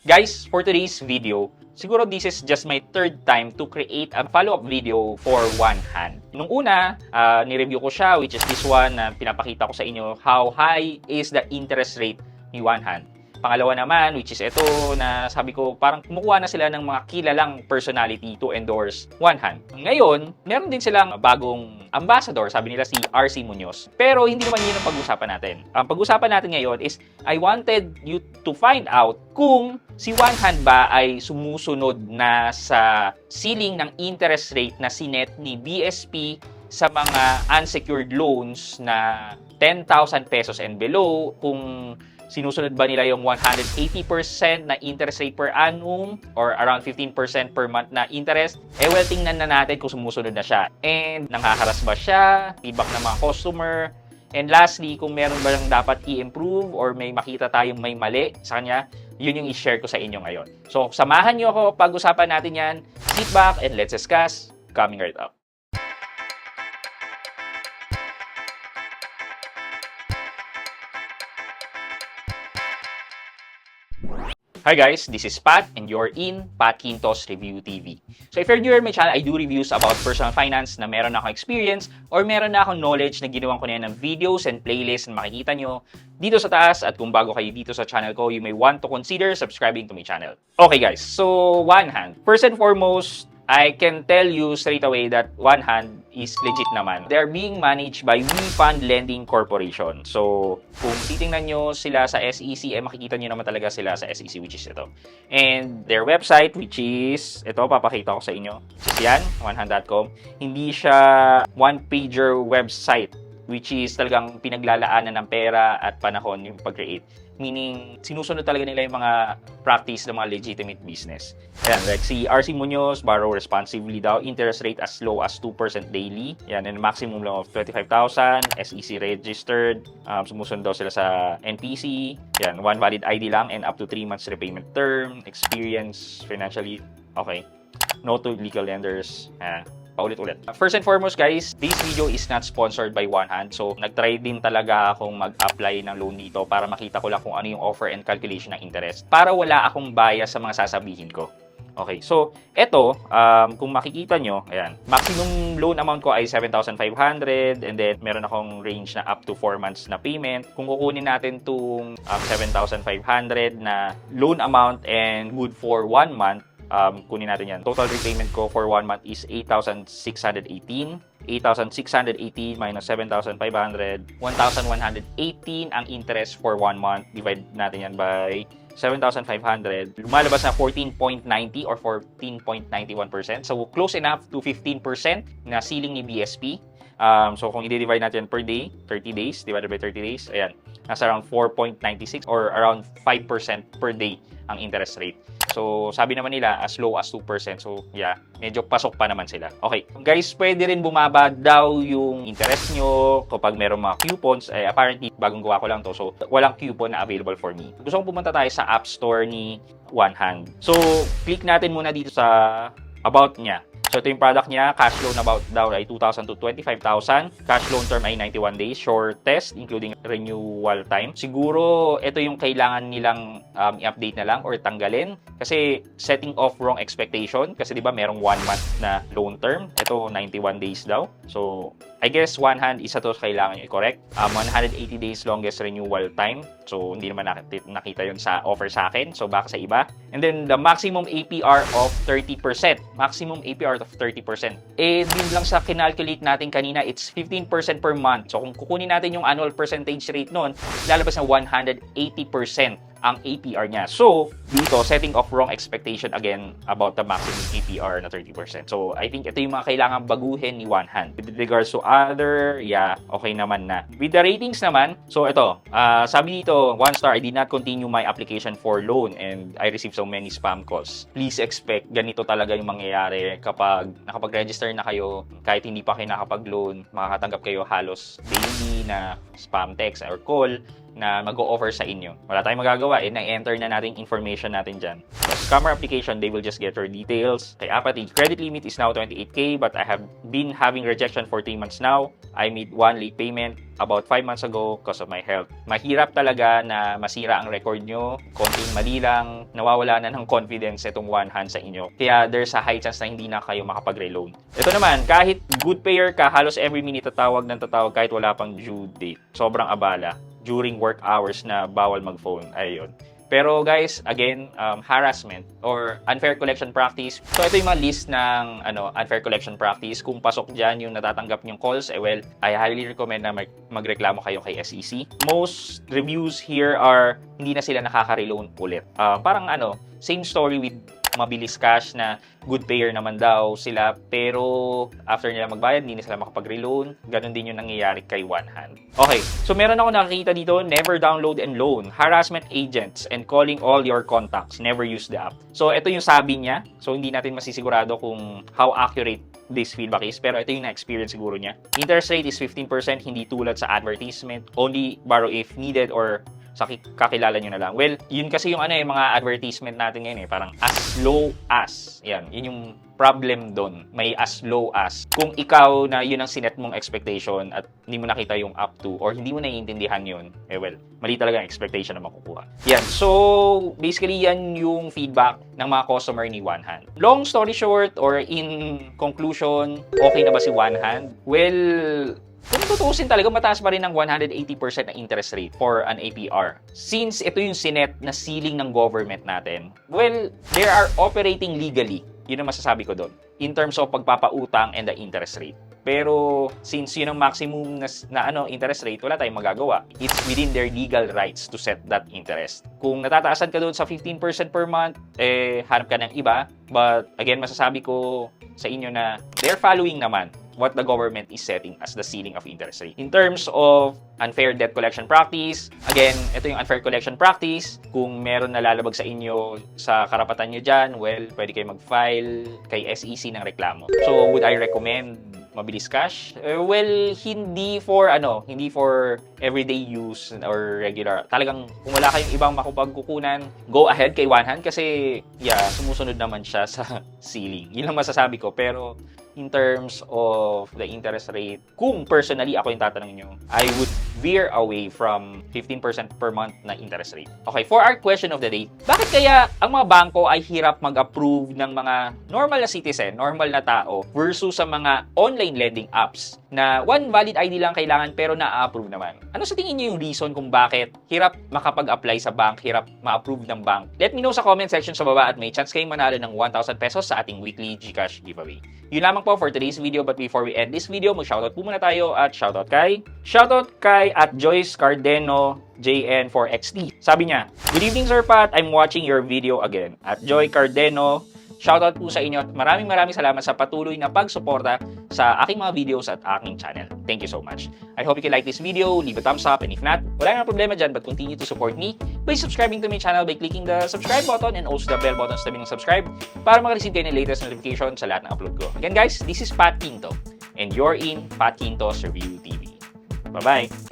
Guys, for today's video, siguro this is just my third time to create a follow-up video for One Hand. Nung una, nireview ko siya, which is this one na pinapakita ko sa inyo how high is the interest rate ni One Hand. Pangalawa naman, which is ito na sabi ko parang kumukuha na sila ng mga kilalang personality to endorse One Hand. Ngayon, meron din silang bagong ambassador, sabi nila si RC Munoz. Pero hindi naman yun ang pag-usapan natin. Ang pag-usapan natin ngayon is I wanted you to find out kung si One Hand ba ay sumusunod na sa ceiling ng interest rate na sinet ni BSP sa mga unsecured loans na 10,000 pesos and below, kung sinusunod ba nila yung 180% na interest rate per annum or around 15% per month na interest. Well, tingnan na natin kung sumusunod na siya. And nakakaras ba siya? Feedback ng mga customer. And lastly, kung meron ba lang dapat i-improve or may makita tayong may mali sa kanya, yun yung i-share ko sa inyo ngayon. So, samahan nyo ako pag-usapan natin yan. Sit back and let's discuss. Coming right up. Hi guys, this is Pat and you're in Pat Quintos Review TV. So if you're new to my channel, I do reviews about personal finance na meron na akong experience or meron na akong knowledge na ginawan ko na yan ng videos and playlists na makikita nyo dito sa taas. At kung bago kayo dito sa channel ko, you may want to consider subscribing to my channel. Okay guys, so One Hand. First and foremost, I can tell you straight away that One Hand is legit naman. They're being managed by We Fund Lending Corporation. So, kung titingnan nyo sila sa SEC, makikita nyo naman talaga sila sa SEC, which is ito. And their website, which is, ito, papakita ko sa inyo. Which is yan, onehand.com. Hindi siya one-pager website, which is talagang pinaglalaanan ng pera at panahon yung pag-create. Meaning, sinusunod talaga nila yung mga practice ng mga legitimate business. Ayan, like si RC Munoz, borrow responsibly daw, interest rate as low as 2% daily. Ayan, and maximum loan of 25,000, SEC registered, sumusunod daw sila sa NPC. Ayan, one valid ID lang and up to 3 months repayment term, experience financially, okay. No to legal lenders, paulit-ulit. First and foremost guys, this video is not sponsored by One Hand. So, nag-try din talaga akong mag-apply ng loan dito para makita ko lang kung ano yung offer and calculation ng interest. Para wala akong bias sa mga sasabihin ko. Okay, so, eto, kung makikita nyo, ayan, maximum loan amount ko ay 7,500 and then meron akong range na up to 4 months na payment. Kung kukunin natin itong 7,500 na loan amount and good for 1 month, kunin natin yan. Total repayment ko for 1 month is 8,618. 8,618 minus 7,500, 1,118 ang interest for 1 month. Divide natin yan by 7,500. Lumalabas na 14.90 or 14.91%. So, close enough to 15% na ceiling ni BSP. So, kung i-divide natin per day, 30 days, divided by 30 days, ayan, nasa around 4.96 or around 5% per day ang interest rate. So, sabi naman nila, as low as 2%. So, yeah, medyo pasok pa naman sila. Okay, guys, pwede rin bumaba daw yung interest nyo kapag meron mga coupons. Apparently, bagong gawa ko lang to. So, walang coupon na available for me. Gusto kong pumunta tayo sa App Store ni One Hand. So, click natin muna dito sa About niya. So, ito yung product niya. Cash loan about daw ay 2,000 to 25,000. Cash loan term ay 91 days. Short test, including renewal time. Siguro, ito yung kailangan nilang i-update na lang or tanggalin. Kasi, setting off wrong expectation. Kasi, di ba, merong 1 month na loan term. Ito, 91 days daw. So, I guess, One Hand, isa to kailangan nyo i-correct. 180 days longest renewal time. So, hindi naman nakita yun sa offer sa akin. So, baka sa iba. And then, the maximum APR of 30%. Maximum APR of 30%. Din lang sa kinalculate natin kanina, it's 15% per month. So, kung kukunin natin yung annual percentage rate nun, lalabas na 180% ang APR niya. So, dito, setting off wrong expectation again about the maximum APR na 30%. So, I think ito yung mga kailangan baguhin ni One Hand. With regards to other, yeah, okay naman na. With the ratings naman, so ito, sabi dito, 1 star, I did not continue my application for loan and I received so many spam calls. Please expect, ganito talaga yung mangyayari kapag nakapag-register na kayo, kahit hindi pa kayo nakapag-loan, makakatanggap kayo halos daily na spam text or call na mag-o-offer sa inyo. Wala tayong magagawa, na-enter na natin information natin dyan. So, scammer application, they will just get your details. Kay Apathy, credit limit is now 28K, but I have been having rejection for 3 months now. I made 1 late payment about 5 months ago because of my health. Mahirap talaga na masira ang record nyo. Konting mali lang, nawawala na ng confidence itong One Hand sa inyo. Kaya there's a high chance na hindi na kayo makapag-reload. Ito naman, kahit good payer ka, halos every minute tatawag kahit wala pang due date. Sobrang abala during work hours na bawal mag-phone. Ayun. Pero guys, again, harassment or unfair collection practice. So ito yung mga list ng unfair collection practice. Kung pasok dyan yung natatanggap nyong calls, well, I highly recommend na magreklamo kayo kay SEC. Most reviews here are hindi na sila nakaka-reloan ulit. Parang same story with Mabilis Cash na good payer naman daw sila, pero after nila magbayad, hindi na sila makapag-reloan. Ganon din yung nangyayari kay One Hand. Okay, so meron ako nakikita dito, never download and loan, harassment agents, and calling all your contacts, never use the app. So ito yung sabi niya, so hindi natin masisigurado kung how accurate this feedback is, pero ito yung na-experience siguro niya. Interest rate is 15%, hindi tulad sa advertisement, only borrow if needed or sa kakilala nyo na lang. Well, yun kasi yung yung mga advertisement natin ngayon parang as low as. Yan, yun yung problem doon. May as low as. Kung ikaw na yun ang sinet mong expectation at hindi mo nakita yung up to or hindi mo naiintindihan yun, well, mali talaga ang expectation na makukuha. Yan. So, basically, yan yung feedback ng mga customer ni One Hand. Long story short or in conclusion, okay na ba si One Hand? Well, kung tutuusin talaga, mataas pa rin ng 180% na interest rate for an APR. Since ito yung sinet na ceiling ng government natin, well, they are operating legally. Yun ang masasabi ko doon. In terms of pagpapautang and the interest rate. Pero since yun ang maximum na interest rate, wala tayong magagawa. It's within their legal rights to set that interest. Kung natataasan ka doon sa 15% per month, hanap ka ng iba. But again, masasabi ko sa inyo na they're following naman what the government is setting as the ceiling of interest rate. In terms of unfair debt collection practice, again, ito yung unfair collection practice. Kung meron na lalabag sa inyo sa karapatan nyo dyan, well, pwede kayo mag-file kay SEC ng reklamo. So, would I recommend Mabilis Cash? Well, hindi for everyday use or regular. Talagang kung wala kayong ibang makapagkukunan, go ahead kay One Hand kasi sumusunod naman siya sa ceiling. Yun lang masasabi ko. Pero in terms of the interest rate, kung personally ako yung tatanungin nyo, I would veer away from 15% per month na interest rate. Okay, for our question of the day, bakit kaya ang mga bangko ay hirap mag-approve ng mga normal na citizen, normal na tao, versus sa mga online lending apps na one valid ID lang kailangan pero na-approve naman? Ano sa tingin niyo yung reason kung bakit hirap makapag-apply sa bank, hirap ma-approve ng bank? Let me know sa comment section sa baba at may chance kayong manalo ng 1,000 pesos sa ating weekly GCash giveaway. Yun lamang po for today's video, but before we end this video, mag-shoutout po muna tayo at shoutout kay at Joyce Cardeno JN4XT. Sabi niya, "Good evening Sir Pat, I'm watching your video again." At Joy Cardeno, shoutout po sa inyo at maraming salamat sa patuloy na pagsuporta sa aking mga videos at aking channel. Thank you so much. I hope you can like this video, leave a thumbs up, and if not, wala nang problema dyan, but continue to support me by subscribing to my channel by clicking the subscribe button and also the bell button sa tabi ng subscribe para makareceive kayo ng latest notification sa lahat ng upload ko. Again guys, this is Pat Quinto and you're in Pat Quinto's Review TV. Bye-bye!